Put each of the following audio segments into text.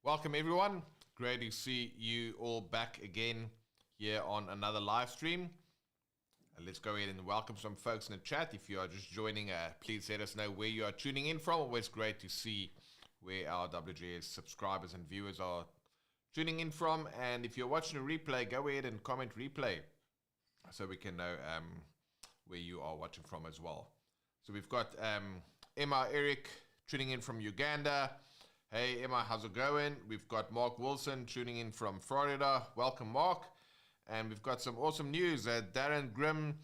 Welcome everyone. Great to see you all back again here on another live stream. Let's go ahead and welcome some folks in the chat. If you are just joining, please let us know where you are tuning in from. Always great to see where our WGS subscribers and viewers are tuning in from. And if you're watching a replay, go ahead and comment replay so we can know where you are watching from as well. So we've got Emma Eric tuning in from Uganda. Hey Emma, how's it going? We've got Mark Wilson tuning in from Florida. Welcome, Mark. And we've got some awesome news. Darren Grimm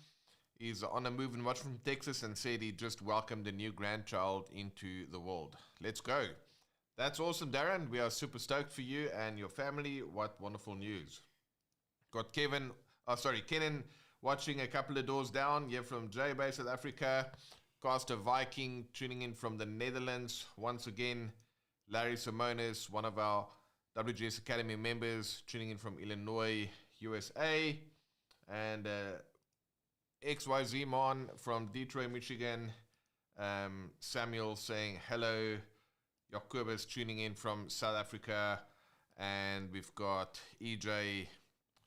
is on the move and watching from Texas and said he just welcomed a new grandchild into the world. Let's go. That's awesome, Darren. We are super stoked for you and your family. What wonderful news. Got Kenan watching a couple of doors down here from J-Bay, South Africa. Caster Viking tuning in from the Netherlands. Once again, Larry Simonis, one of our WGS Academy members, tuning in from Illinois, USA. And XYZ Mon from Detroit, Michigan. Samuel saying hello. Jacobus tuning in from South Africa. And we've got EJ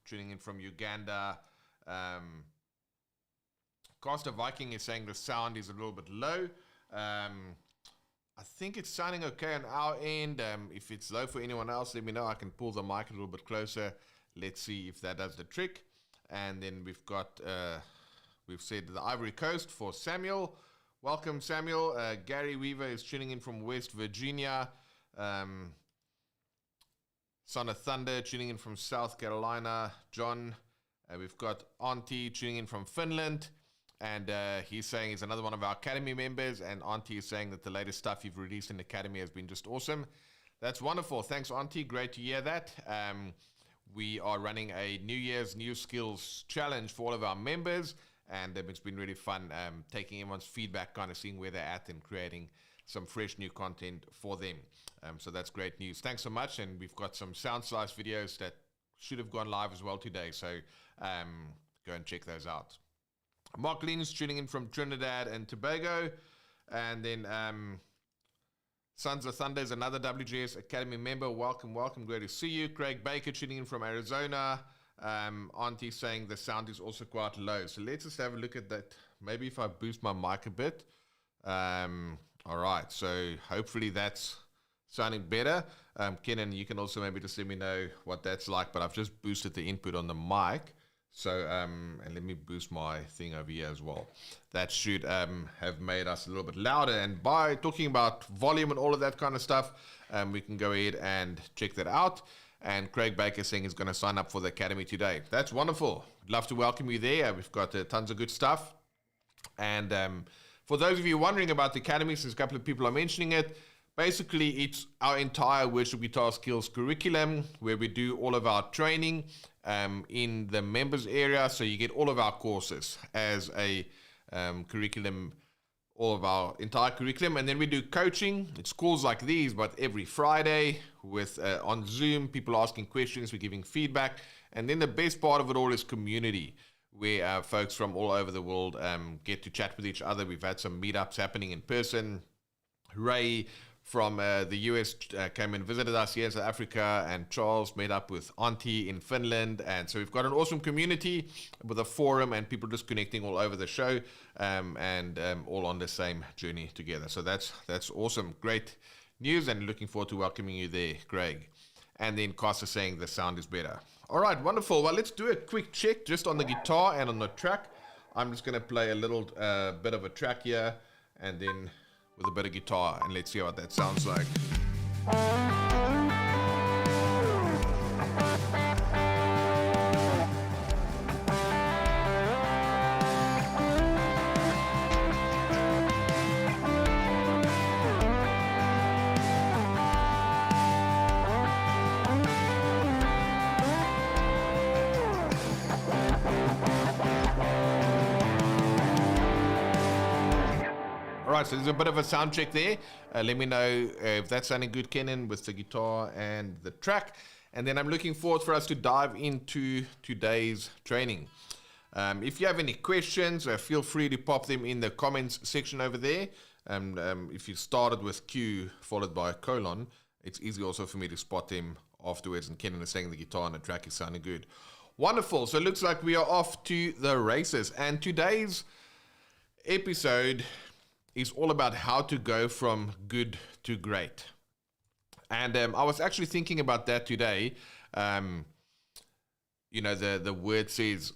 tuning in from Uganda. Caster Viking is saying the sound is a little bit low. I think it's sounding okay on our end. If it's low for anyone else, let me know. I can pull the mic a little bit closer. Let's see if that does the trick. And then we've got, we've said the Ivory Coast for Samuel. Welcome, Samuel. Gary Weaver is tuning in from West Virginia. Son of Thunder tuning in from South Carolina. John. We've got Auntie tuning in from Finland. And he's saying he's another one of our Academy members. And Auntie is saying that the latest stuff you've released in the Academy has been just awesome. That's wonderful. Thanks, Auntie. Great to hear that. We are running a New Year's New Skills Challenge for all of our members. And it's been really fun taking everyone's feedback, kind of seeing where they're at and creating some fresh new content for them. So that's great news. Thanks so much. And we've got some sound slice videos that should have gone live as well today. So go and check those out. Mark Lynn's tuning in from Trinidad and Tobago. And then Sons of Thunder is another WGS Academy member. Welcome, welcome. Great to see you. Craig Baker tuning in from Arizona. Auntie saying the sound is also quite low. So let's just have a look at that. Maybe if I boost my mic a bit. All right. So hopefully that's sounding better. Kenan, you can also maybe just let me know what that's like. But I've just boosted the input on the mic. So, and let me boost my thing over here as well. That should have made us a little bit louder. And by talking about volume and all of that kind of stuff, we can go ahead and check that out. And Craig Baker saying he's going to sign up for the Academy today. That's wonderful. I'd love to welcome you there. We've got tons of good stuff. And for those of you wondering about the Academy, since a couple of people are mentioning it, basically, it's our entire Worship Guitar Skills curriculum where we do all of our training in the members area. So you get all of our courses as a curriculum, all of our entire curriculum. And then we do coaching. It's calls like these, but every Friday with on Zoom, people asking questions, we're giving feedback. And then the best part of it all is community, where folks from all over the world get to chat with each other. We've had some meetups happening in person. Ray from the US came and visited us here in South Africa, and Charles met up with Auntie in Finland. And so we've got an awesome community with a forum and people just connecting all over the show and all on the same journey together. So that's awesome. Great news, and looking forward to welcoming you there, Greg. And then Costa saying the sound is better. All right, wonderful. Well, let's do a quick check just on the guitar and on the track. I'm just going to play a little bit of a track here, and then with a bit of guitar, and let's see what that sounds like. Alright, so there's a bit of a sound check there. Let me know if that's sounding good, Kenan, with the guitar and the track. And then I'm looking forward for us to dive into today's training. If you have any questions, feel free to pop them in the comments section over there. If you started with Q followed by a colon, it's easy also for me to spot him afterwards, and Kenan is saying the guitar and the track is sounding good. Wonderful. So it looks like we are off to the races. And today's episode is all about how to go from good to great. And I was actually thinking about that today. You know, the word says,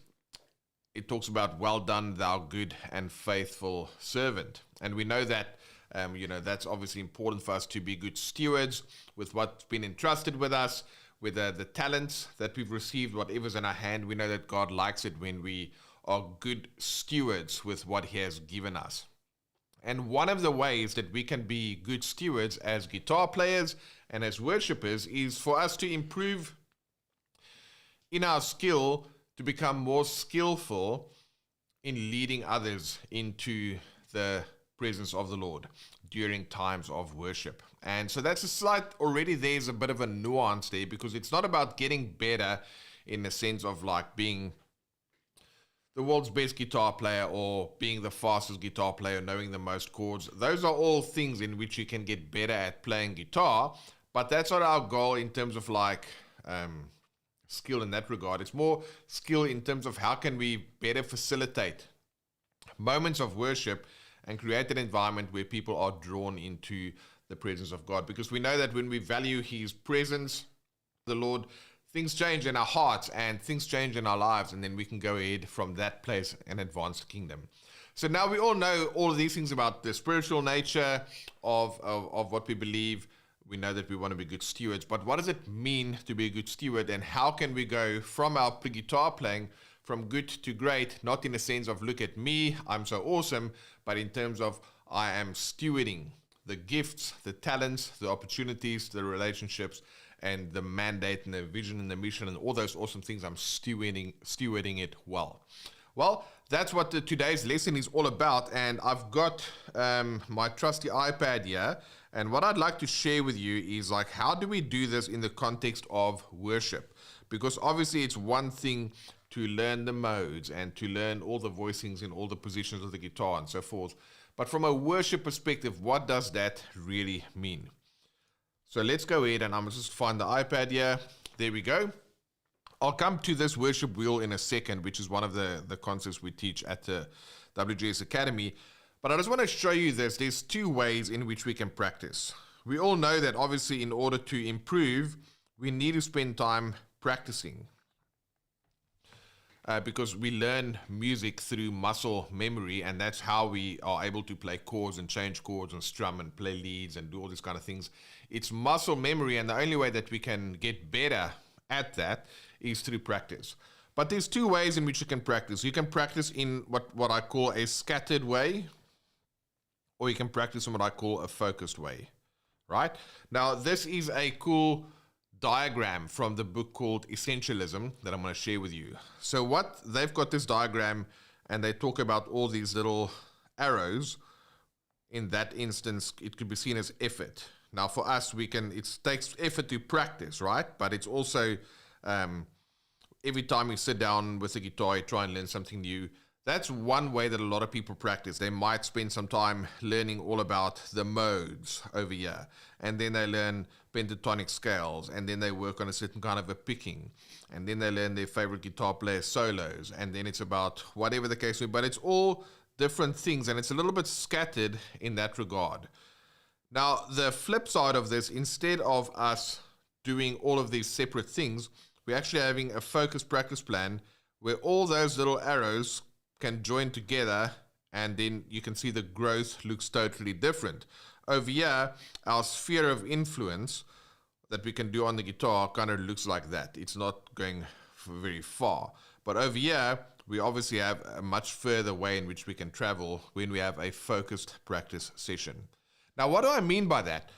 it talks about, well done, thou good and faithful servant. And we know that, you know, that's obviously important for us to be good stewards with what's been entrusted with us, with the talents that we've received, whatever's in our hand. We know that God likes it when we are good stewards with what he has given us. And one of the ways that we can be good stewards as guitar players and as worshipers is for us to improve in our skill, to become more skillful in leading others into the presence of the Lord during times of worship. And so that's a slight, already there's a bit of a nuance there, because it's not about getting better in the sense of like being the world's best guitar player or being the fastest guitar player, knowing the most chords. Those are all things in which you can get better at playing guitar, but that's not our goal in terms of like skill in that regard. It's more skill in terms of how can we better facilitate moments of worship and create an environment where people are drawn into the presence of God. Because we know that when we value his presence, the Lord, things change in our hearts and things change in our lives, and then we can go ahead from that place and advance the kingdom. So now we all know all of these things about the spiritual nature of what we believe. We know that we want to be good stewards, but what does it mean to be a good steward, and how can we go from our guitar playing from good to great, not in the sense of look at me, I'm so awesome, but in terms of I am stewarding the gifts, the talents, the opportunities, the relationships, and the mandate and the vision and the mission and all those awesome things. I'm stewarding it well. Well, that's what today's lesson is all about, and I've got my trusty iPad here, and what I'd like to share with you is like, how do we do this in the context of worship? Because obviously it's one thing to learn the modes and to learn all the voicings in all the positions of the guitar and so forth, but from a worship perspective, what does that really mean? So let's go ahead, and I'm going to just find the iPad here. There we go. I'll come to this worship wheel in a second, which is one of the concepts we teach at the WGS Academy. But I just want to show you this. There's two ways in which we can practice. We all know that obviously in order to improve, we need to spend time practicing. Because we learn music through muscle memory, and that's how we are able to play chords and change chords and strum and play leads and do all these kind of things. It's muscle memory, and the only way that we can get better at that is through practice. But there's two ways in which you can practice. You can practice in what I call a scattered way, or you can practice in what I call a focused way, right? Now, this is a cool diagram from the book called Essentialism that I'm going to share with you. So what they've got this diagram, and they talk about all these little arrows. In that instance, it could be seen as effort. Now for us, it takes effort to practice, right? But it's also every time you sit down with a guitar, you try and learn something new. That's one way that a lot of people practice. They might spend some time learning all about the modes over here, and then they learn pentatonic scales, and then they work on a certain kind of a picking, and then they learn their favorite guitar player solos, and then it's about whatever the case may be, but it's all different things, and it's a little bit scattered in that regard. Now, the flip side of this, instead of us doing all of these separate things, we're actually having a focused practice plan where all those little arrows can join together, and then you can see the growth looks totally different. Over here, our sphere of influence that we can do on the guitar kind of looks like that. It's not going very far. But over here, we obviously have a much further way in which we can travel when we have a focused practice session. Now, what do I mean by that?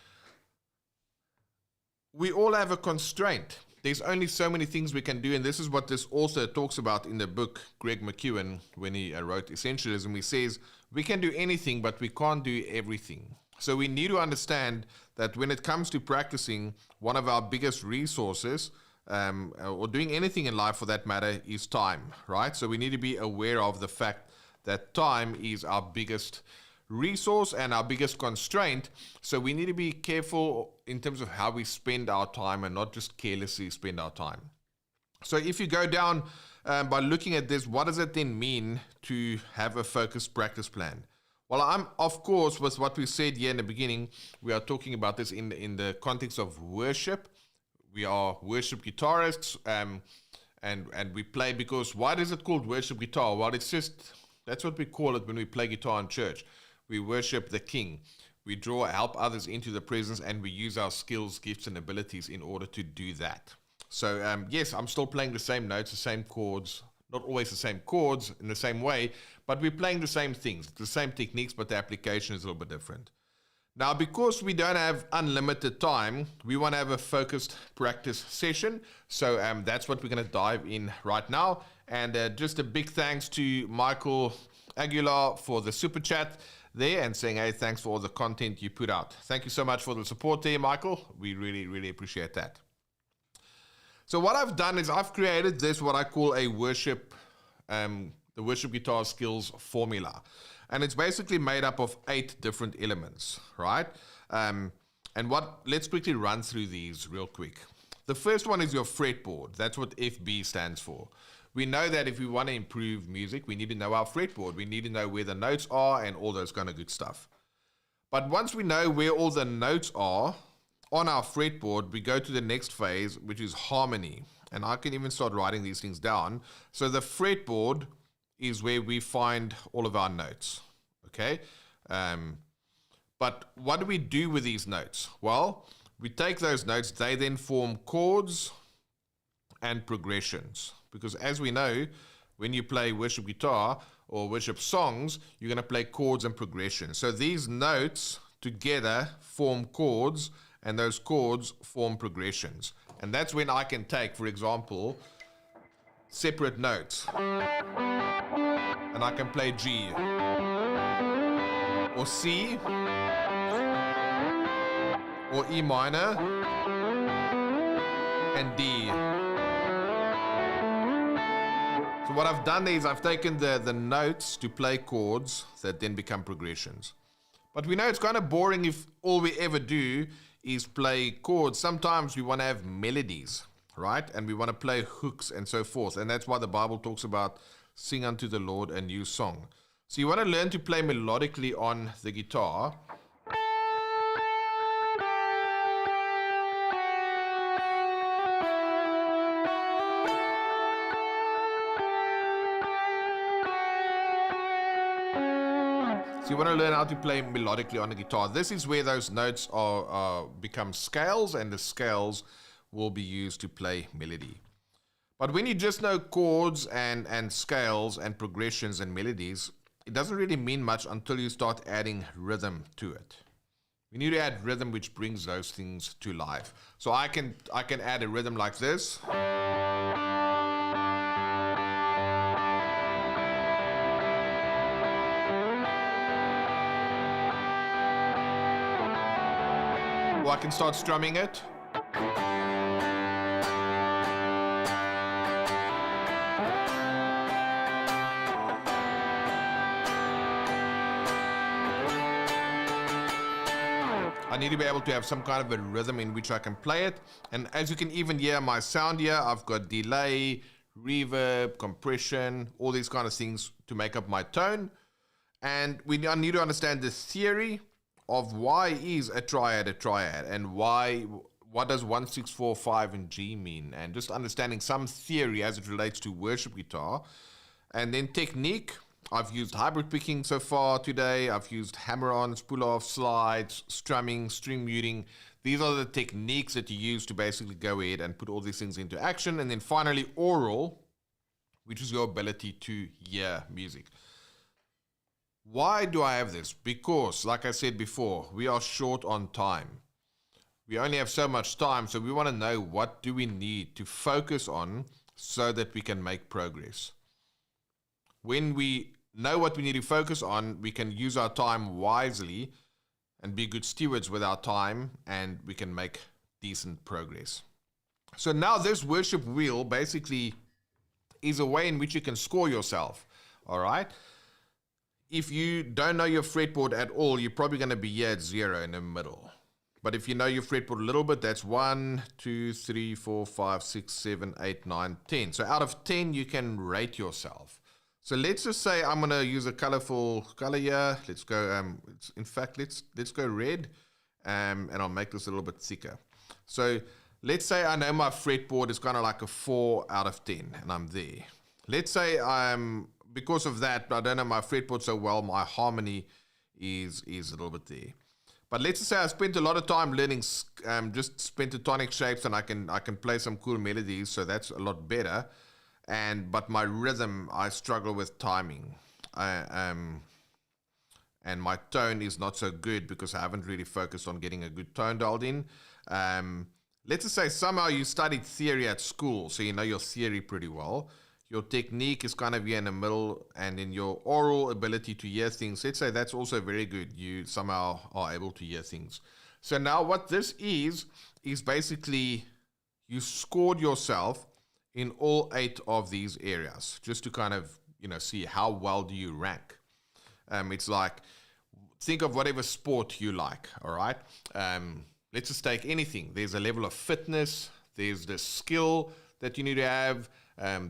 We all have a constraint. There's only so many things we can do, and this is what this author talks about in the book, Greg McKeown, when he wrote Essentialism. He says, we can do anything, but we can't do everything. So we need to understand that when it comes to practicing, one of our biggest resources, or doing anything in life for that matter, is time, right? So we need to be aware of the fact that time is our biggest resource and our biggest constraint. So we need to be careful in terms of how we spend our time and not just carelessly spend our time. So if you go down by looking at this, what does it then mean to have a focused practice plan? Well, I'm, of course, with what we said here in the beginning, we are talking about this in the context of worship. We are worship guitarists, and we play because, why is it called worship guitar? Well, it's just, that's what we call it when we play guitar in church. We worship the King. We help others into the presence, and we use our skills, gifts, and abilities in order to do that. So, yes, I'm still playing the same notes, the same chords, not always the same chords in the same way, but we're playing the same things, the same techniques, but the application is a little bit different. Now, because we don't have unlimited time, we want to have a focused practice session. So that's what we're going to dive in right now. And just a big thanks to Michael Aguilar for the super chat there and saying, hey, thanks for all the content you put out. Thank you so much for the support there, Michael. We really, really appreciate that. So what I've done is I've created this, what I call a worship, the worship guitar skills formula. And it's basically made up of 8 different elements, right? Let's quickly run through these real quick. The first one is your fretboard. That's what FB stands for. We know that if we want to improve music, we need to know our fretboard. We need to know where the notes are and all those kind of good stuff. But once we know where all the notes are on our fretboard, we go to the next phase, which is harmony. And I can even start writing these things down. So the fretboard is where we find all of our notes, okay? But what do we do with these notes? Well, we take those notes, they then form chords and progressions. Because as we know, when you play worship guitar or worship songs, you're going to play chords and progressions. So these notes together form chords, and those chords form progressions. And that's when I can take, for example, separate notes. And I can play G, or C, or E minor, and D. So what I've done is I've taken the notes to play chords that then become progressions. But we know it's kind of boring if all we ever do is play chords. Sometimes we want to have melodies, right? And we want to play hooks and so forth. And that's why the Bible talks about sing unto the Lord a new song. So you want to learn to play melodically on the guitar. So you want to learn how to play melodically on the guitar. This is where those notes become scales, and the scales will be used to play melody. But when you just know chords and scales and progressions and melodies, it doesn't really mean much until you start adding rhythm to it. We need to add rhythm, which brings those things to life. So I can add a rhythm like this. Or I can start strumming it. I need to be able to have some kind of a rhythm in which I can play it. And as you can even hear my sound here, I've got delay, reverb, compression, all these kind of things to make up my tone. And I need to understand the theory of why is a triad, and what does 1, 6, 4, 5 and G mean, and just understanding some theory as it relates to worship guitar. And then technique, I've used hybrid picking so far today. I've used hammer-ons, pull-off, slides, strumming, string muting. These are the techniques that you use to basically go ahead and put all these things into action. And then finally, aural, which is your ability to hear music. Why do I have this? Because, like I said before, we are short on time. We only have so much time, so we want to know what do we need to focus on so that we can make progress. When we know what we need to focus on, we can use our time wisely and be good stewards with our time, and we can make decent progress. So now this worship wheel basically is a way in which you can score yourself, all right? If you don't know your fretboard at all, you're probably going to be here at 0 in the middle. But if you know your fretboard a little bit, that's 1, 2, 3, 4, 5, 6, 7, 8, 9, 10. So out of 10, you can rate yourself. So let's just say I'm going to use a colorful color here. Let's go, in fact, let's go red, and I'll make this a little bit thicker. So let's say I know my fretboard is kind of like a 4 out of 10, and I'm there. Let's say because of that, I don't know my fretboard so well, my harmony is a little bit there. But let's just say I spent a lot of time learning just pentatonic shapes, and I can play some cool melodies, so that's a lot better. But my rhythm, I struggle with timing, and my tone is not so good because I haven't really focused on getting a good tone dialed in. Let's just say somehow you studied theory at school, so you know your theory pretty well. Your technique is kind of here in the middle, and in your oral ability to hear things, let's say that's also very good. You somehow are able to hear things. So now what this is basically you scored yourself in all 8 of these areas, just to kind of, see how well do you rank. It's like, think of whatever sport you like, all right? Let's just take anything. There's a level of fitness, there's the skill that you need to have,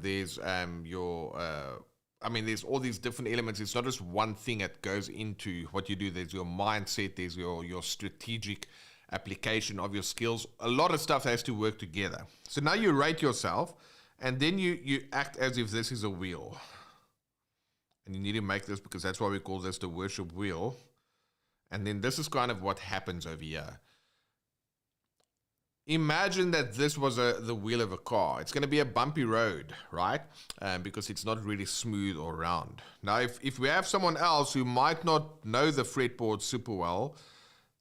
there's there's all these different elements. It's not just one thing that goes into what you do. There's your mindset, there's your strategic application of your skills. A lot of stuff has to work together. So now you rate yourself, and then you act as if this is a wheel. And you need to make this, because that's why we call this the worship wheel. And then this is kind of what happens over here. Imagine that this was the wheel of a car. It's going to be a bumpy road, right? Because it's not really smooth or round. Now, if we have someone else who might not know the fretboard super well,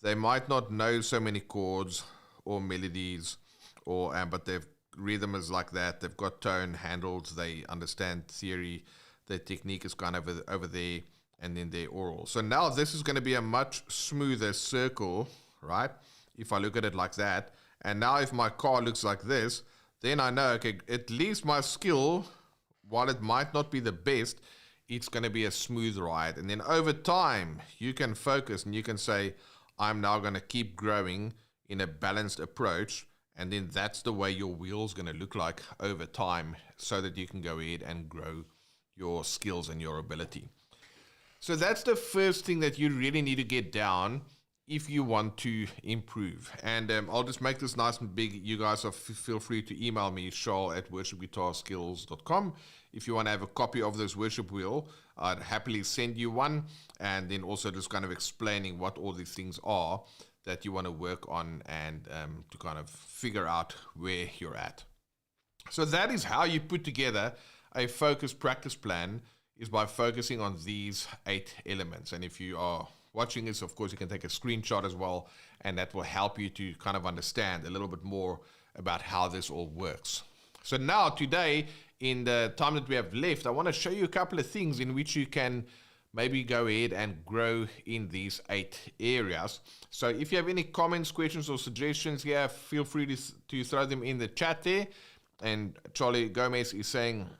they might not know so many chords or melodies, but their rhythm is like that. They've got tone handles. They understand theory. Their technique is kind of over there, and then their oral. So now this is going to be a much smoother circle, right? If I look at it like that. And now if my car looks like this, then I know, okay, at least my skill, while it might not be the best, it's going to be a smooth ride. And then over time, you can focus and you can say, I'm now going to keep growing in a balanced approach. And then that's the way your wheel's going to look like over time, so that you can go ahead and grow your skills and your ability. So that's the first thing that you really need to get down if you want to improve. And I'll just make this nice and big. You guys feel free to email me, charl@worshipguitarskills.com. If you want to have a copy of this worship wheel, I'd happily send you one. And then also just kind of explaining what all these things are that you want to work on, and to kind of figure out where you're at. So that is how you put together a focused practice plan, is by focusing on these 8 elements. And if you are watching this, of course, you can take a screenshot as well, and that will help you to kind of understand a little bit more about how this all works. So now, today, in the time that we have left, I want to show you a couple of things in which you can maybe go ahead and grow in these 8 areas. So if you have any comments, questions, or suggestions here, feel free to throw them in the chat there. And Charlie Gomez is saying,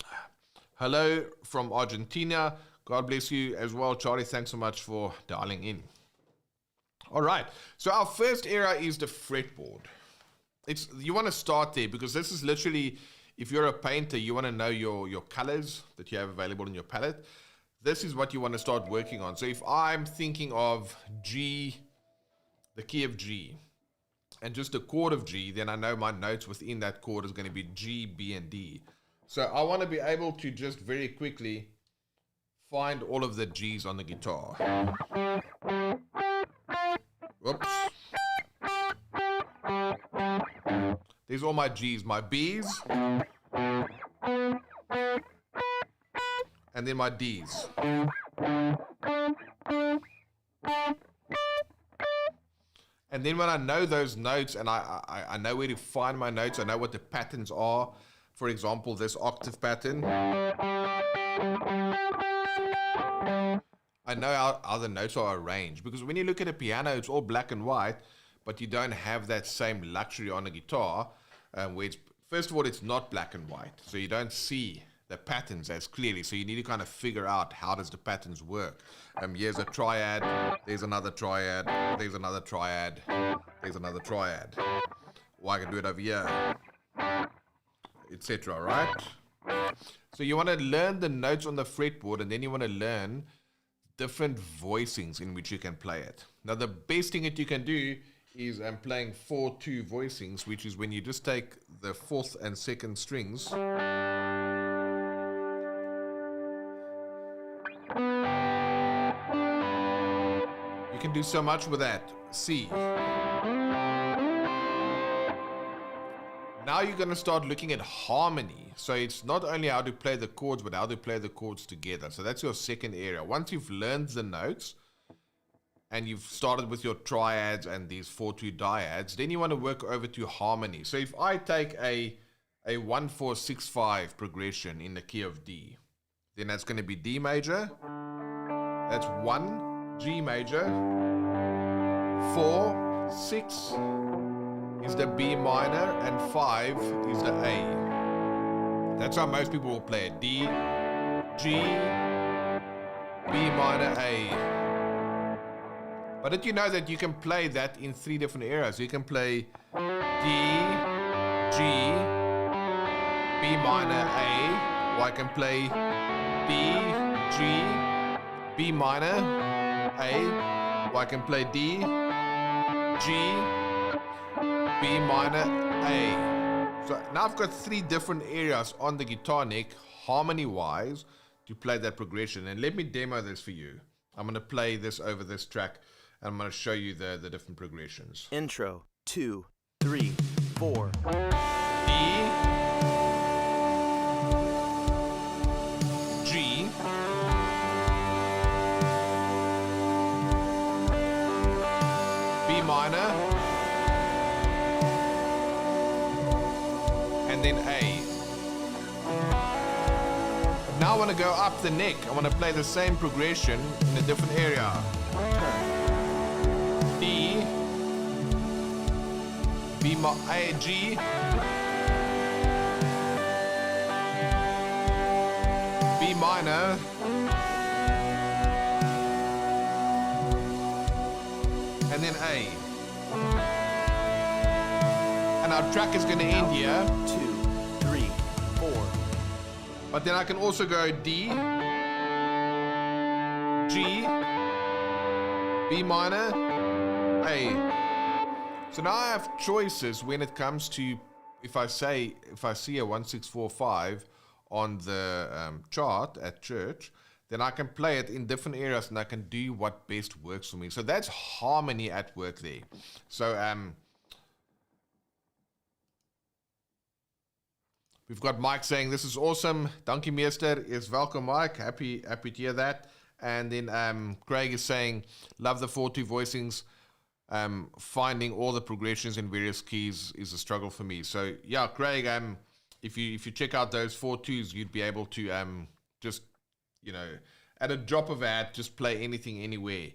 hello from Argentina. God bless you as well, Charlie. Thanks so much for dialing in. All right. So our first area is the fretboard. You want to start there, because this is literally, if you're a painter, you want to know your colors that you have available in your palette. This is what you want to start working on. So if I'm thinking of G, the key of G, and just a chord of G, then I know my notes within that chord is going to be G, B, and D. So I want to be able to just very quickly find all of the G's on the guitar. Whoops. There's all my G's, my B's, and then my D's. And then when I know those notes, and I know where to find my notes, I know what the patterns are. For example, this octave pattern. I know how the notes are arranged, because when you look at a piano, it's all black and white, but you don't have that same luxury on a guitar, where it's, first of all, it's not black and white, so you don't see the patterns as clearly. So you need to kind of figure out how does the patterns work. Here's a triad, there's another triad, there's another triad, there's another triad. Or I can do it over here, etc. Right? So you want to learn the notes on the fretboard, and then you want to learn different voicings in which you can play it. Now the best thing that you can do is playing 4/2 voicings, which is when you just take the 4th and 2nd strings you can do so much with that. C. Now you're going to start looking at harmony. So it's not only how to play the chords, but how to play the chords together. So that's your second area. Once you've learned the notes and you've started with your triads and these 4/2 dyads, then you want to work over to harmony. So if I take a 1-4-6-5 progression in the key of D, then that's going to be D major. That's 1, G major, 4, 6 is the B minor, and 5 is the A. That's how most people will play it. D, G, B minor, A. But did you know that you can play that in 3 different areas? You can play D, G, B minor, A, or I can play D, G, B minor, A, or I can play D, G, B minor, A. So now I've got 3 different areas on the guitar neck, harmony-wise, to play that progression. And let me demo this for you. I'm going to play this over this track, and I'm going to show you the different progressions. Intro, 2, 3, 4. D, G, B minor, and then A. Now I want to go up the neck. I want to play the same progression in a different area. D, B, A, G, B minor, and then A. And our track is going to end here. 2, 3, 4. But then I can also go D, G, B minor, A. So now I have choices when it comes to, if I see a 1, 6, 4, 5 on the chart at church, then I can play it in different areas and I can do what best works for me. So that's harmony at work there. So we've got Mike saying, this is awesome. Dankie meester. Is welcome, Mike. Happy to hear that. And then Craig is saying, love the 4/2 voicings. Finding all the progressions in various keys is a struggle for me. So yeah, Craig, if you check out those 4/2s, you'd be able to just, you know, at a drop of a hat, just play anything anywhere,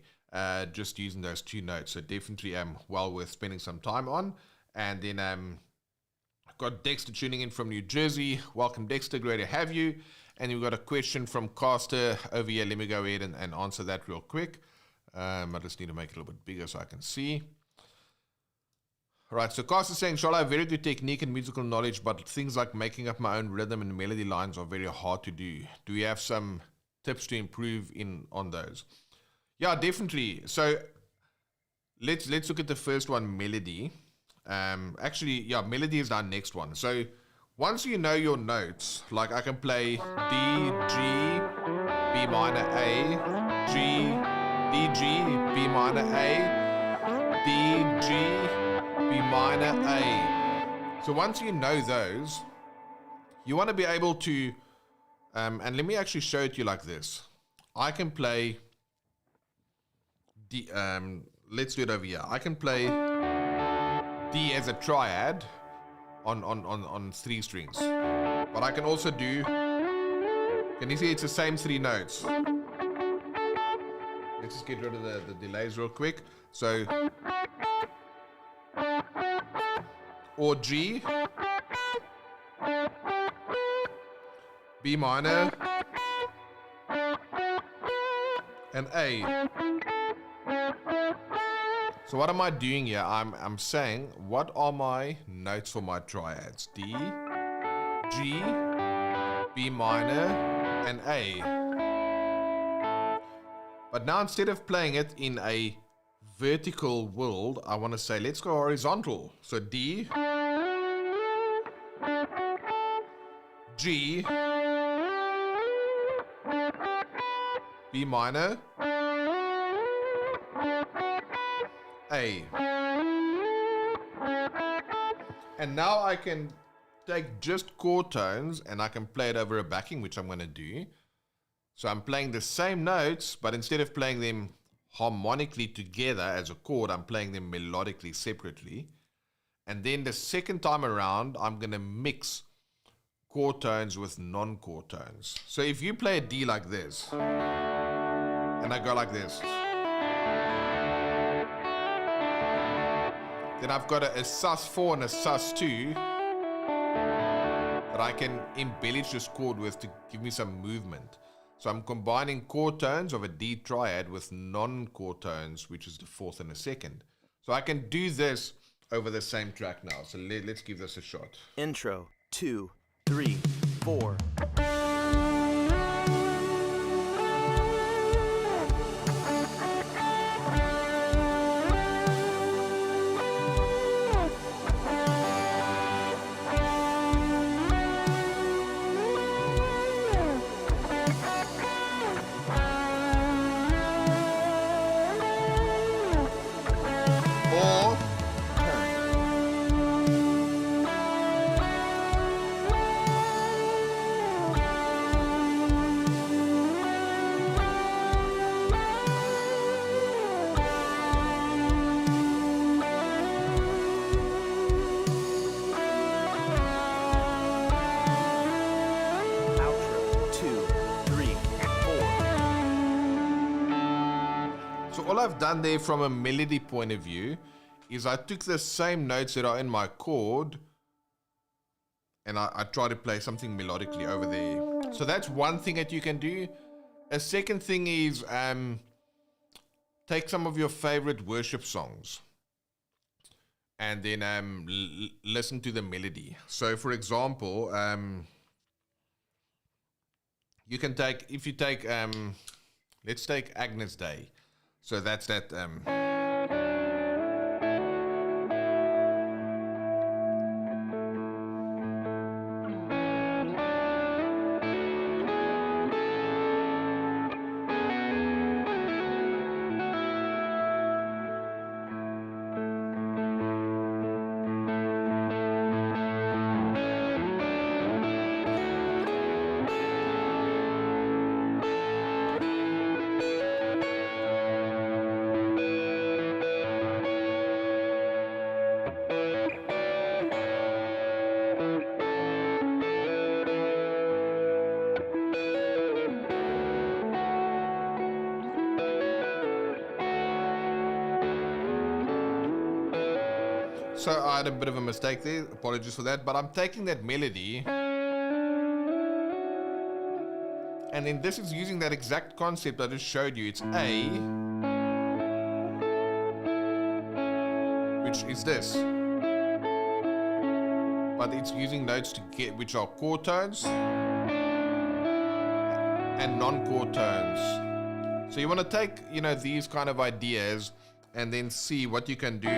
just using those 2 notes. So definitely well worth spending some time on. And then I've got Dexter tuning in from New Jersey. Welcome, Dexter. Great to have you. And we've got a question from Caster over here. Let me go ahead and answer that real quick. I just need to make it a little bit bigger so I can see. All right, so Caster is saying, Charlotte, I have very good technique and musical knowledge, but things like making up my own rhythm and melody lines are very hard to do. Do you have some tips to improve on those? Yeah, definitely. So let's look at the first one, melody. Actually, yeah, melody is our next one. So once you know your notes, like I can play D, G, B minor, A, G, D, G, B minor, A, D, G, B minor, A. So once you know those, you want to be able to, and let me actually show it to you like this. I can play D, let's do it over here. I can play D as a triad on 3 strings. But I can also do, can you see it's the same 3 notes? Let's just get rid of the delays real quick. So, or G, B minor, and A. So what am I doing here? I'm saying, what are my notes for my triads? D, G, B minor, and A. But now instead of playing it in a vertical world, I want to say, let's go horizontal. So D, G, B minor, A. And now I can take just chord tones and I can play it over a backing, which I'm going to do. So I'm playing the same notes, but instead of playing them harmonically together as a chord, I'm playing them melodically separately. And then the second time around, I'm going to mix chord tones with non-chord tones. So if you play a D like this, and I go like this, then I've got a sus4 and a sus2 that I can embellish this chord with to give me some movement. So I'm combining chord tones of a D triad with non-chord tones, which is the fourth and the second. So I can do this over the same track now. So let's give this a shot. Intro, 2, 3, 4. All I've done there from a melody point of view is I took the same notes that are in my chord and I try to play something melodically over there. So that's one thing that you can do. A second thing is take some of your favorite worship songs and then listen to the melody. So for example, you can take, if you take, let's take Agnes Day. So that's that. So I had a bit of a mistake there, apologies for that, but I'm taking that melody and then this is using that exact concept I just showed you. It's A, which is this, but it's using notes to get, which are chord tones and non-chord tones. So you want to take, you know, these kind of ideas and then see what you can do.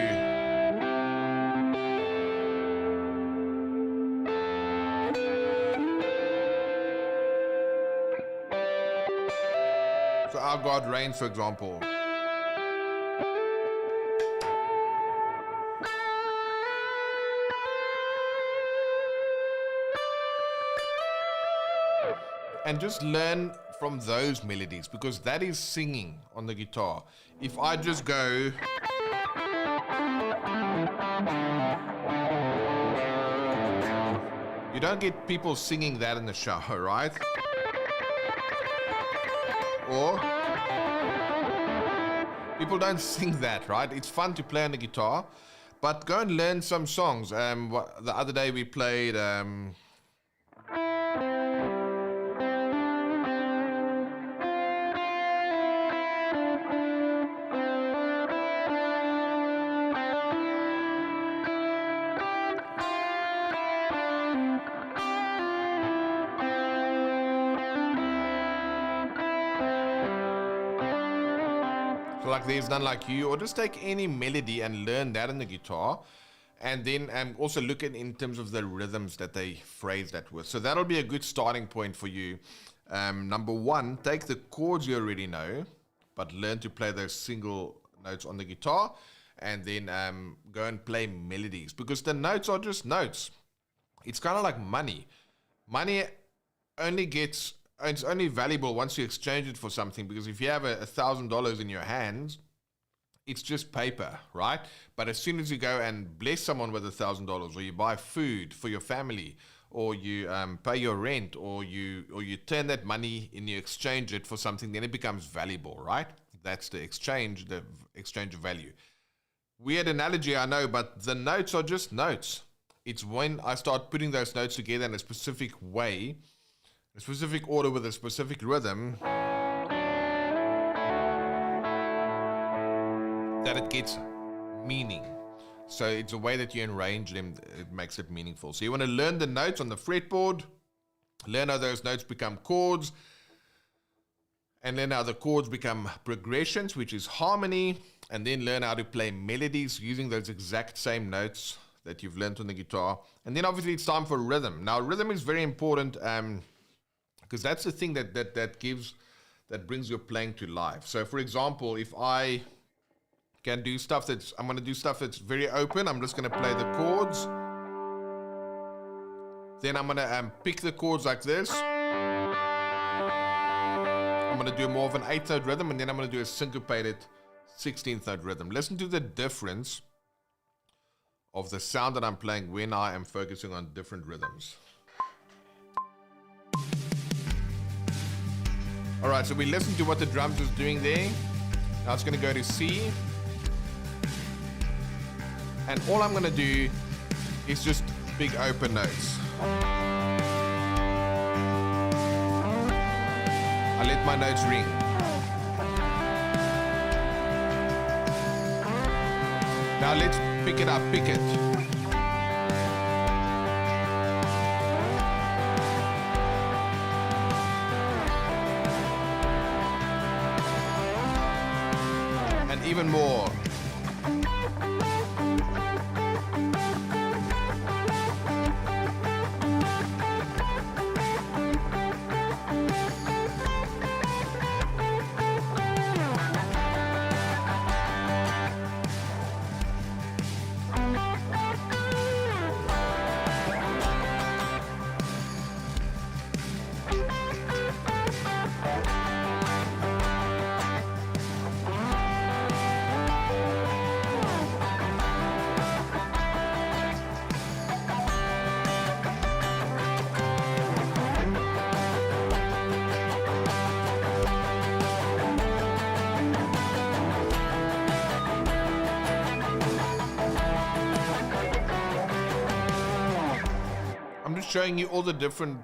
So Our God Reigns, for example. And just learn from those melodies, because that is singing on the guitar. If I just go... You don't get people singing that in the shower, right? Or people don't sing that, right? It's fun to play on the guitar, but go and learn some songs. The other day we played So like There's None Like You, or just take any melody and learn that on the guitar. And then also look at in terms of the rhythms that they phrase that with. So that'll be a good starting point for you. Number one, take the chords you already know, but learn to play those single notes on the guitar. And then go and play melodies, because the notes are just notes. It's kind of like money. Money it's only valuable once you exchange it for something, because if you have $1,000 in your hands, it's just paper, right? But as soon as you go and bless someone with $1,000, or you buy food for your family, or you pay your rent, or you turn that money and you exchange it for something, then it becomes valuable, right? That's the exchange of value. Weird analogy, I know, but the notes are just notes. It's when I start putting those notes together in a specific way, a specific order with a specific rhythm, that it gets meaning. So it's a way that you arrange them, it makes it meaningful. So you want to learn the notes on the fretboard, learn how those notes become chords, and learn how the chords become progressions, which is harmony, and then learn how to play melodies using those exact same notes that you've learned on the guitar. And then obviously it's time for rhythm. Now rhythm is very important because that's the thing that brings your playing to life. So for example, if I can do stuff I'm going to do stuff that's very open. I'm just going to play the chords. Then I'm going to pick the chords like this. I'm going to do more of an 8th note rhythm, and then I'm going to do a syncopated 16th note rhythm. Listen to the difference of the sound that I'm playing when I am focusing on different rhythms. All right, so we listened to what the drums was doing there. Now it's going to go to C. And all I'm going to do is just big open notes. I let my notes ring. Now let's pick it up, pick it. And even more. Showing you all the different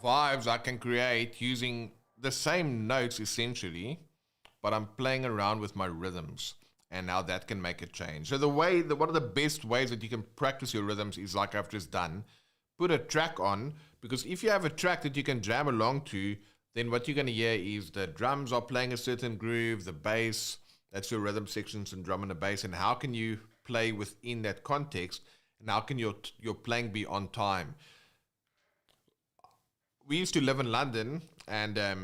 vibes I can create using the same notes essentially, but I'm playing around with my rhythms, and now that can make a change. So one of the best ways that you can practice your rhythms is like I've just done, put a track on, because if you have a track that you can jam along to, then what you're going to hear is the drums are playing a certain groove, the bass, that's your rhythm sections and drum and the bass, and how can you play within that context. And how can your playing be on time? We used to live in London, and I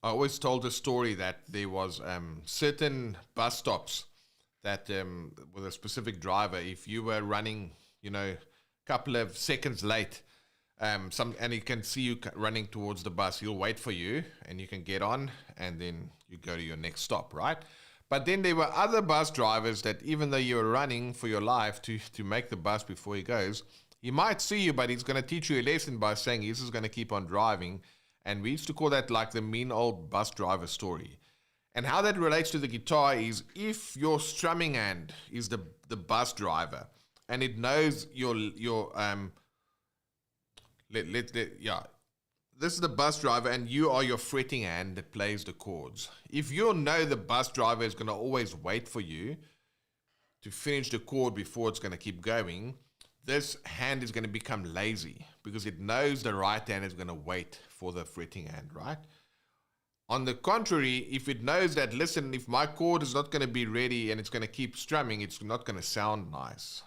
always told a story that there was certain bus stops that with a specific driver, if you were running, a couple of seconds late, and he can see you running towards the bus, he'll wait for you, and you can get on, and then you go to your next stop, right? But then there were other bus drivers that even though you were running for your life to make the bus before he goes, he might see you, but he's going to teach you a lesson by saying he's just going to keep on driving. And we used to call that like the mean old bus driver story. And how that relates to the guitar is if your strumming hand is the bus driver and it knows this is the bus driver and you are your fretting hand that plays the chords. If you know the bus driver is going to always wait for you to finish the chord before it's going to keep going, this hand is going to become lazy because it knows the right hand is going to wait for the fretting hand, right? On the contrary, if it knows that, listen, if my chord is not going to be ready and it's going to keep strumming, it's not going to sound nice.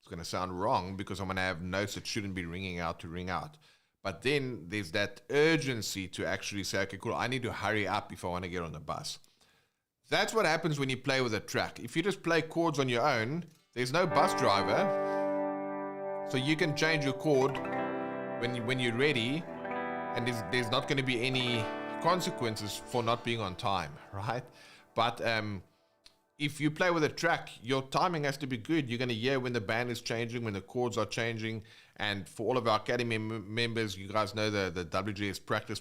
It's going to sound wrong because I'm going to have notes that shouldn't be ringing out to ring out. But then there's that urgency to actually say, okay, cool, I need to hurry up if I want to get on the bus. That's what happens when you play with a track. If you just play chords on your own, there's no bus driver. So you can change your chord when you're ready, and there's not going to be any consequences for not being on time, right? But if you play with a track, your timing has to be good. You're going to hear when the band is changing, when the chords are changing. And for all of our Academy members, you guys know the WGS practice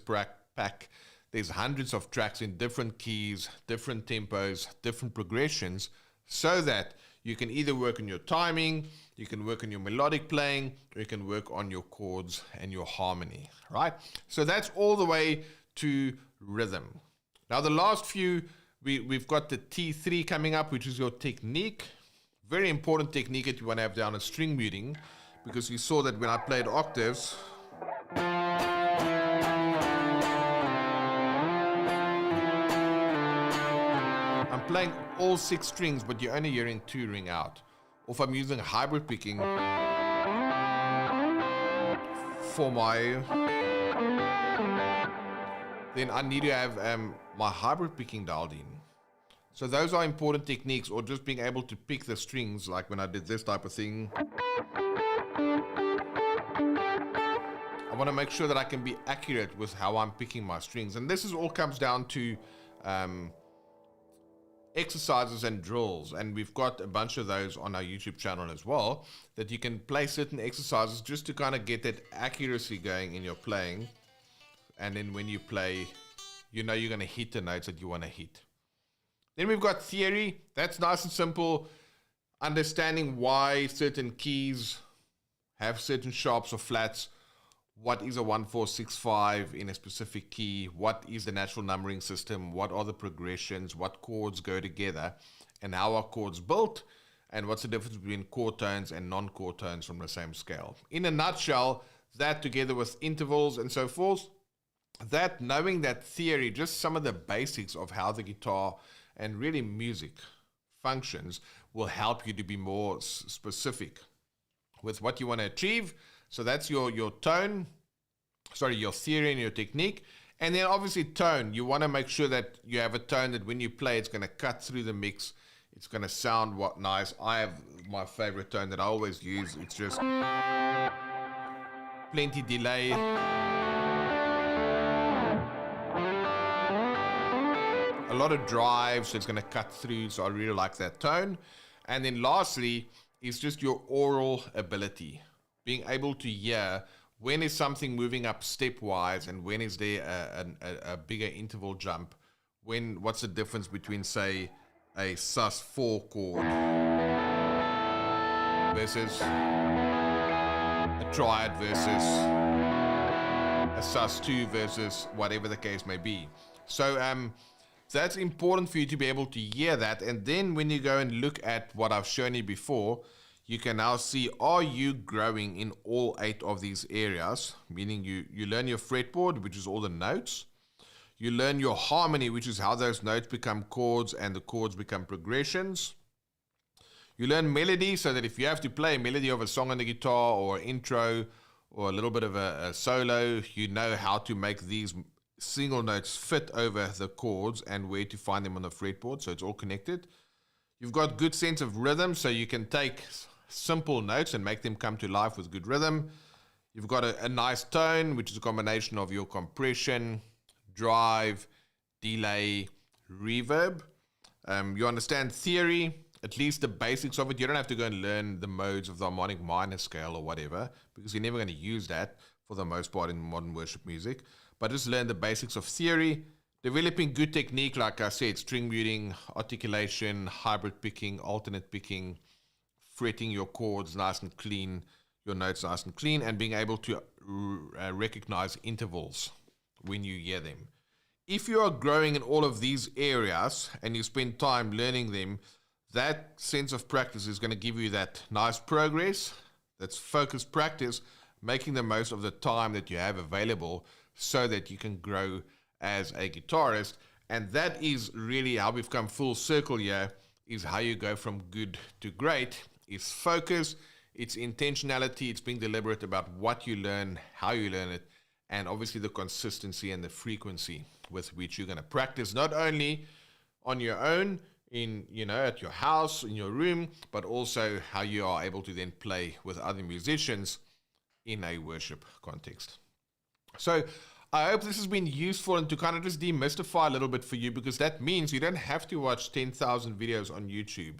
pack. There's hundreds of tracks in different keys, different tempos, different progressions, so that you can either work on your timing, you can work on your melodic playing, or you can work on your chords and your harmony, right? So that's all the way to rhythm. Now the last few, we've got the T3 coming up, which is your technique. Very important technique that you want to have down in string muting, because you saw that when I played octaves, I'm playing all 6 strings, but you're only hearing 2 ring out. Or if I'm using hybrid picking for my, then I need to have my hybrid picking dialed in. So those are important techniques, or just being able to pick the strings, like when I did this type of thing. I want to make sure that I can be accurate with how I'm picking my strings. And this all comes down to exercises and drills, and we've got a bunch of those on our YouTube channel as well, that you can play certain exercises just to kind of get that accuracy going in your playing. And then when you play, you know you're going to hit the notes that you want to hit. Then we've got theory. That's nice and simple. Understanding why certain keys have certain sharps or flats. What is a 1, 4, 6, 5 in a specific key? What is the natural numbering system? What are the progressions? What chords go together? And how are chords built? And what's the difference between chord tones and non-chord tones from the same scale? In a nutshell, that together with intervals and so forth, that knowing that theory, just some of the basics of how the guitar and really music functions, will help you to be more specific with what you want to achieve. So that's your tone, your theory and your technique. And then obviously tone. You want to make sure that you have a tone that when you play, it's going to cut through the mix. It's going to sound nice. I have my favorite tone that I always use. It's just plenty delay. A lot of drive, so it's going to cut through. So I really like that tone. And then lastly is just your oral ability. Being able to hear when is something moving up stepwise and when is there a bigger interval jump. What's the difference between, say, a sus4 chord versus a triad versus a sus2 versus whatever the case may be. So that's important for you to be able to hear that. And then when you go and look at what I've shown you before, you can now see, are you growing in all 8 of these areas? Meaning you learn your fretboard, which is all the notes. You learn your harmony, which is how those notes become chords and the chords become progressions. You learn melody, so that if you have to play a melody of a song on the guitar or an intro or a little bit of a solo, you know how to make these single notes fit over the chords and where to find them on the fretboard, so it's all connected. You've got good sense of rhythm, so you can take simple notes and make them come to life with good rhythm. You've got a nice tone, which is a combination of your compression, drive, delay, reverb. You understand theory, at least the basics of it. You don't have to go and learn the modes of the harmonic minor scale or whatever, because you're never going to use that for the most part in modern worship music. But just learn the basics of theory, developing good technique, like I said, string muting, articulation, hybrid picking, alternate picking, fretting your chords nice and clean, your notes nice and clean, and being able to recognize intervals when you hear them. If you are growing in all of these areas and you spend time learning them, that sense of practice is going to give you that nice progress, that's focused practice, making the most of the time that you have available so that you can grow as a guitarist. And that is really how we've come full circle here, is how you go from good to great. It's focus, it's intentionality, it's being deliberate about what you learn, how you learn it, and obviously the consistency and the frequency with which you're going to practice, not only on your own, at your house, in your room, but also how you are able to then play with other musicians in a worship context. So I hope this has been useful and to kind of just demystify a little bit for you, because that means you don't have to watch 10,000 videos on YouTube.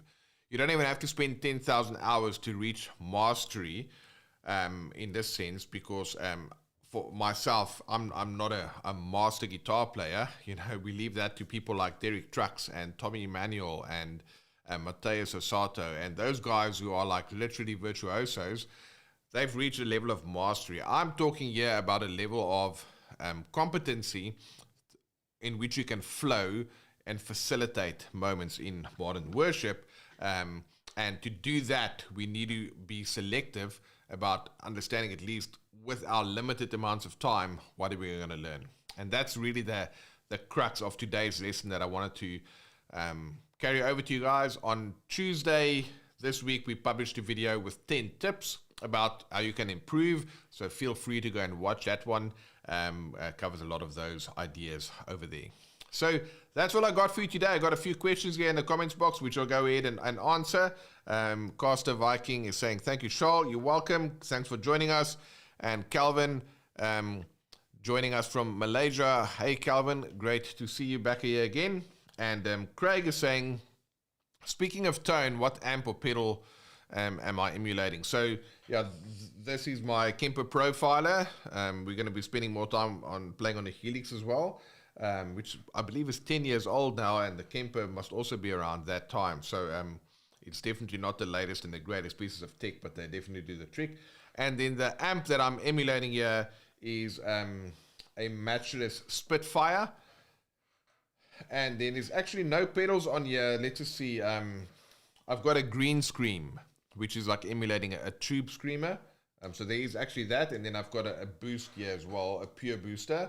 You don't even have to spend 10,000 hours to reach mastery in this sense, because for myself, I'm not a master guitar player. We leave that to people like Derek Trucks and Tommy Emmanuel and Mateus Osato and those guys who are like literally virtuosos. They've reached a level of mastery. I'm talking here about a level of competency in which you can flow and facilitate moments in modern worship. And to do that, we need to be selective about understanding, at least with our limited amounts of time, what are we going to learn. And that's really the crux of today's lesson that I wanted to carry over to you guys. On Tuesday this week, we published a video with 10 tips about how you can improve. So feel free to go and watch that one. Covers a lot of those ideas over there. So that's all I got for you today. I got a few questions here in the comments box, which I'll go ahead and answer. Caster Viking is saying, thank you, Charles. You're welcome. Thanks for joining us. And Calvin joining us from Malaysia. Hey, Calvin, great to see you back here again. And Craig is saying, speaking of tone, what amp or pedal am I emulating? So, yeah, this is my Kemper Profiler. We're going to be spending more time on playing on the Helix as well, which I believe is 10 years old now, and the Kemper must also be around that time. So it's definitely not the latest and the greatest pieces of tech, but they definitely do the trick. And then the amp that I'm emulating here is a Matchless Spitfire. And then there's actually no pedals on here. Let's just see. I've got a Green Scream, which is like emulating a tube screamer. So there is actually that. And then I've got a boost here as well, a pure booster.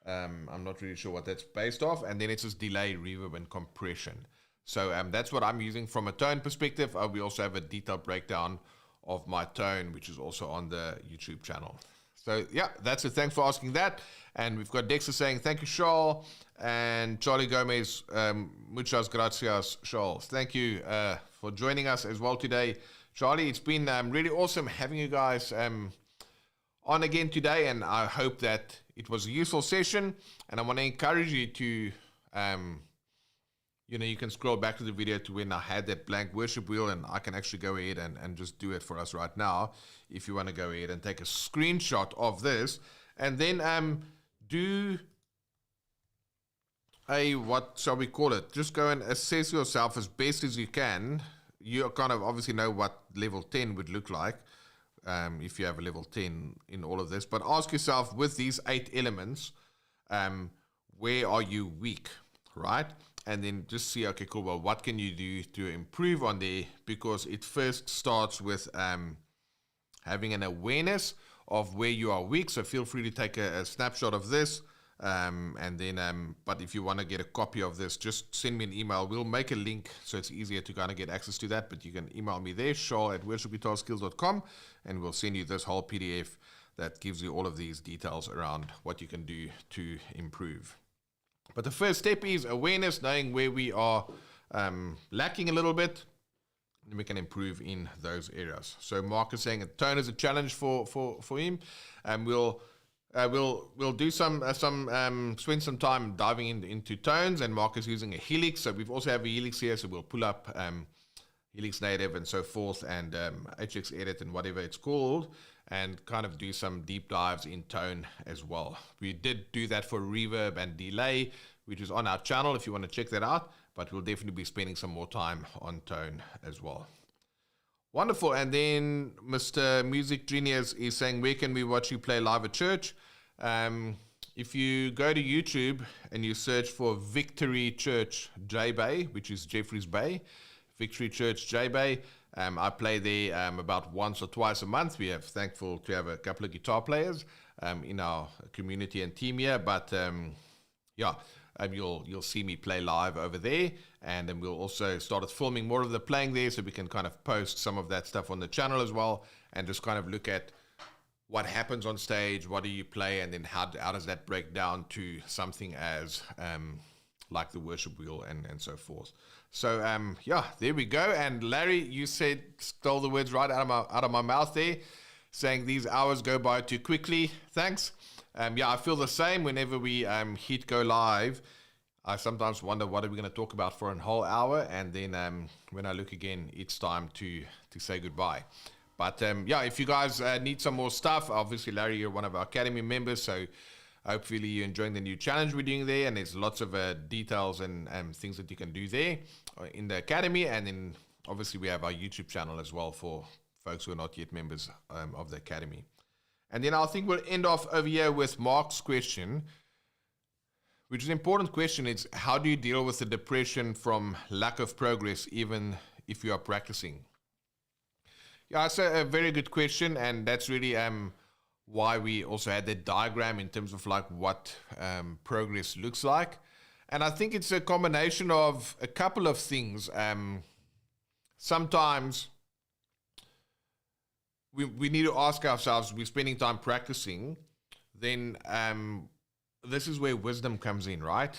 I'm not really sure what that's based off. And then it's just delay, reverb, and compression. So that's what I'm using from a tone perspective. We also have a detailed breakdown of my tone, which is also on the YouTube channel. So yeah, that's it. Thanks for asking that. And we've got Dexter saying, thank you, Charles. And Charlie Gomez, muchas gracias, Charles. Thank you for joining us as well today. Charlie, it's been really awesome having you guys on again today. And I hope that it was a useful session. And I want to encourage you to you can scroll back to the video to when I had that blank worship wheel, and I can actually go ahead and just do it for us right now. If you want to go ahead and take a screenshot of this, and then do a, what shall we call it? Just go and assess yourself as best as you can. You kind of obviously know what level 10 would look like if you have a level 10 in all of this. But ask yourself, with these 8 elements, where are you weak, right? And then just see, okay, cool, well, what can you do to improve on there? Because it first starts with having an awareness of where you are weak. So feel free to take a snapshot of this. And then, but if you want to get a copy of this, just send me an email. We'll make a link so it's easier to kind of get access to that. But you can email me there, shaw@worshipguitarskills.com, and we'll send you this whole PDF that gives you all of these details around what you can do to improve. But the first step is awareness, knowing where we are lacking a little bit, and we can improve in those areas. So Mark is saying a tone is a challenge for him, and we'll do spend some time diving into tones. And Mark is using a Helix, so we've also have a Helix here, so we'll pull up Helix Native and so forth, and HX Edit and whatever it's called, and kind of do some deep dives in tone as well. We did do that for reverb and delay, which is on our channel if you want to check that out, but we'll definitely be spending some more time on tone as well. Wonderful. And then Mr. Music Genius is saying, where can we watch you play live at church? If you go to YouTube and you search for Victory Church J Bay, which is Jeffreys Bay, Victory Church J Bay, I play there about once or twice a month. We are thankful to have a couple of guitar players in our community and team here. But yeah, you'll see me play live over there, and then we'll also started filming more of the playing there, so we can kind of post some of that stuff on the channel as well, and just kind of look at what happens on stage, what do you play, and then how does that break down to something as like the worship wheel and so forth. So yeah, there we go. And Larry, you stole the words right out of my mouth there, saying these hours go by too quickly. Thanks. Yeah, I feel the same whenever we hit go live. I sometimes wonder what are we going to talk about for a whole hour, and then when I look again, it's time to say goodbye. But yeah, if you guys need some more stuff, obviously Larry, you're one of our Academy members, so hopefully you're enjoying the new challenge we're doing there, and there's lots of details and things that you can do there in the Academy, and then obviously we have our YouTube channel as well for folks who are not yet members of the Academy. And then I think we'll end off over here with Mark's question, which is an important question. It's how do you deal with the depression from lack of progress even if you are practicing? Yeah, it's a very good question, and that's really why we also had that diagram in terms of like what progress looks like. And I think it's a combination of a couple of things. Sometimes we need to ask ourselves, we're spending time practicing, then this is where wisdom comes in, right?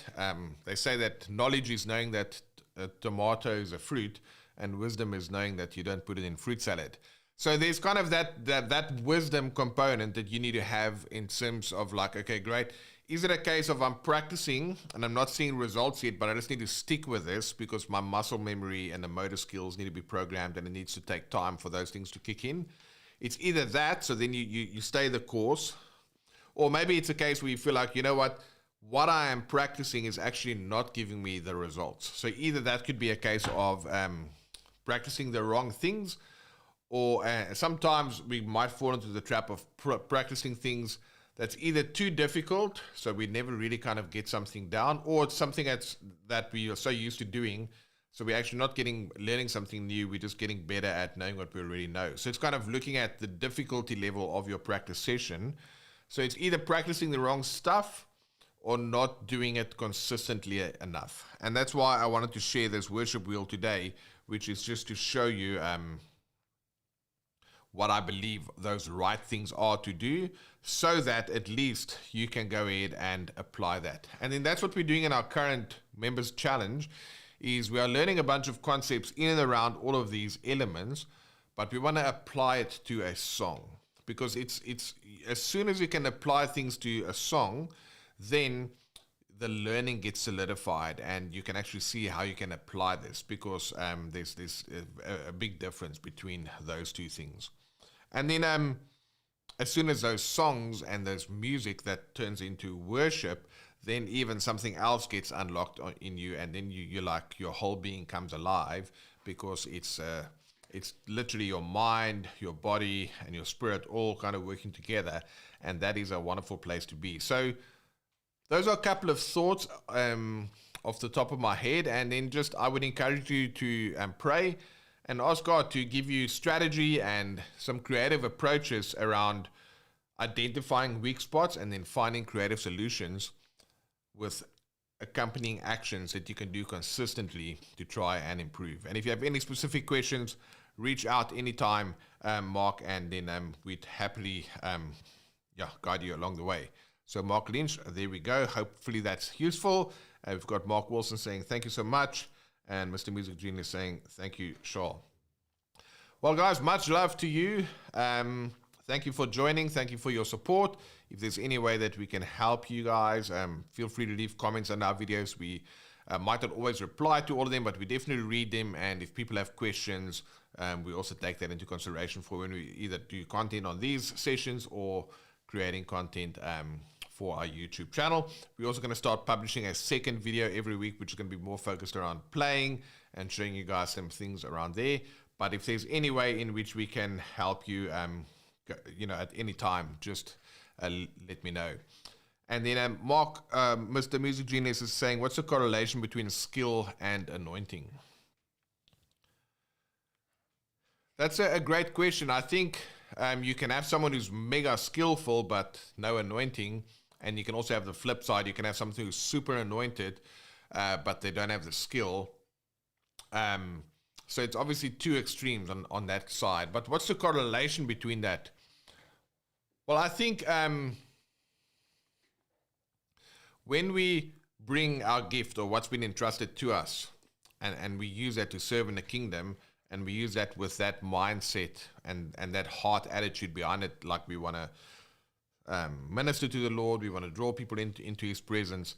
They say that knowledge is knowing that a tomato is a fruit, and wisdom is knowing that you don't put it in fruit salad. So there's kind of that wisdom component that you need to have in terms of like, okay, great. Is it a case of I'm practicing and I'm not seeing results yet, but I just need to stick with this because my muscle memory and the motor skills need to be programmed, and it needs to take time for those things to kick in? It's either that, so then you stay the course, or maybe it's a case where you feel like, you know what I am practicing is actually not giving me the results. So either that could be a case of practicing the wrong things, or sometimes we might fall into the trap of practicing things that's either too difficult, so we never really kind of get something down, or it's something that we are so used to doing, so we're actually not learning something new, we're just getting better at knowing what we already know. So it's kind of looking at the difficulty level of your practice session. So it's either practicing the wrong stuff or not doing it consistently enough. And that's why I wanted to share this worship wheel today, which is just to show you what I believe those right things are to do, so that at least you can go ahead and apply that. And then that's what we're doing in our current members challenge, is we are learning a bunch of concepts in and around all of these elements, but we want to apply it to a song. Because it's as soon as you can apply things to a song, then the learning gets solidified, and you can actually see how you can apply this, because there's a big difference between those two things. And then as soon as those songs and those music that turns into worship, then even something else gets unlocked in you, and then you're like, your whole being comes alive, because it's literally your mind, your body, and your spirit all kind of working together, and that is a wonderful place to be. So those are a couple of thoughts off the top of my head, and then just I would encourage you to pray and ask God to give you strategy and some creative approaches around identifying weak spots and then finding creative solutions with accompanying actions that you can do consistently to try and improve. And if you have any specific questions, reach out anytime, Mark, and then we'd happily guide you along the way. So Mark Lynch, there we go. Hopefully that's useful. We've got Mark Wilson saying thank you so much, and Mr. Music Genius saying thank you, Charles. Well, guys, much love to you. Thank you for joining. Thank you for your support. If there's any way that we can help you guys, feel free to leave comments on our videos. We might not always reply to all of them, but we definitely read them. And if people have questions, we also take that into consideration for when we either do content on these sessions or creating content for our YouTube channel. We're also going to start publishing a second video every week, which is going to be more focused around playing and showing you guys some things around there. But if there's any way in which we can help you, at any time, just let me know. And then Mark, Mr. Music Genius is saying, what's the correlation between skill and anointing? That's a great question. I think you can have someone who's mega skillful but no anointing, And you can also have the flip side. You can have someone who's super anointed, but they don't have the skill. So it's obviously two extremes on that side. But what's the correlation between that? Well, I think when we bring our gift or what's been entrusted to us, and we use that to serve in the kingdom, and we use that with that mindset and that heart attitude behind it, like we want to minister to the Lord, we want to draw people into His presence,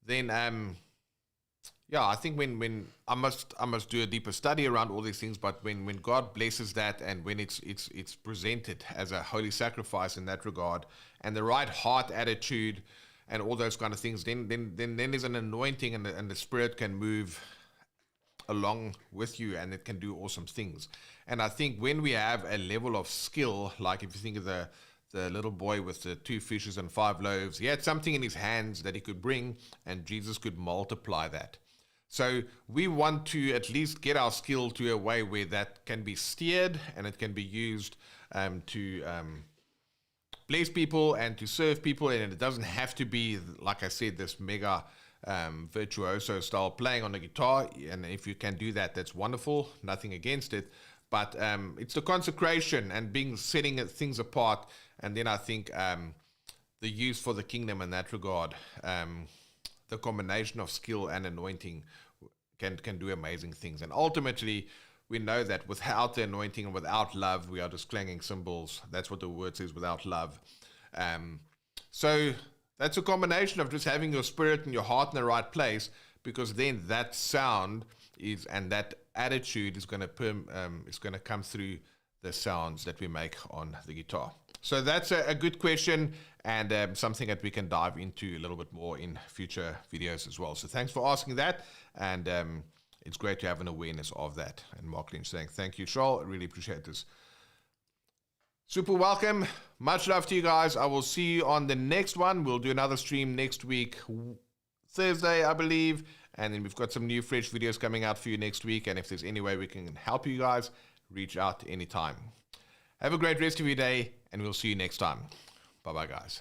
then I think when I must do a deeper study around all these things, but when God blesses that, and when it's presented as a holy sacrifice in that regard, and the right heart attitude and all those kind of things, then there's an anointing, and the Spirit can move along with you, and it can do awesome things. And I think when we have a level of skill, like if you think of the little boy with the 2 fishes and 5 loaves, he had something in his hands that he could bring, and Jesus could multiply that. So we want to at least get our skill to a way where that can be steered, and it can be used to bless people and to serve people, and it doesn't have to be, like I said, this mega virtuoso style playing on the guitar. And if you can do that, that's wonderful, nothing against it, but it's the consecration and setting things apart. And then I think the use for the kingdom in that regard, the combination of skill and anointing can do amazing things. And ultimately, we know that without the anointing and without love, we are just clanging cymbals. That's what the word says, without love. So that's a combination of just having your spirit and your heart in the right place, because then that sound and that attitude is going to come through the sounds that we make on the guitar. So that's a good question, and something that we can dive into a little bit more in future videos as well. So thanks for asking that, and it's great to have an awareness of that. And Mark Lynch saying, thank you, Charles. I really appreciate this. Super welcome. Much love to you guys. I will see you on the next one. We'll do another stream next week, Thursday, I believe. And then we've got some new fresh videos coming out for you next week. And if there's any way we can help you guys, reach out anytime. Have a great rest of your day, and we'll see you next time. Bye-bye, guys.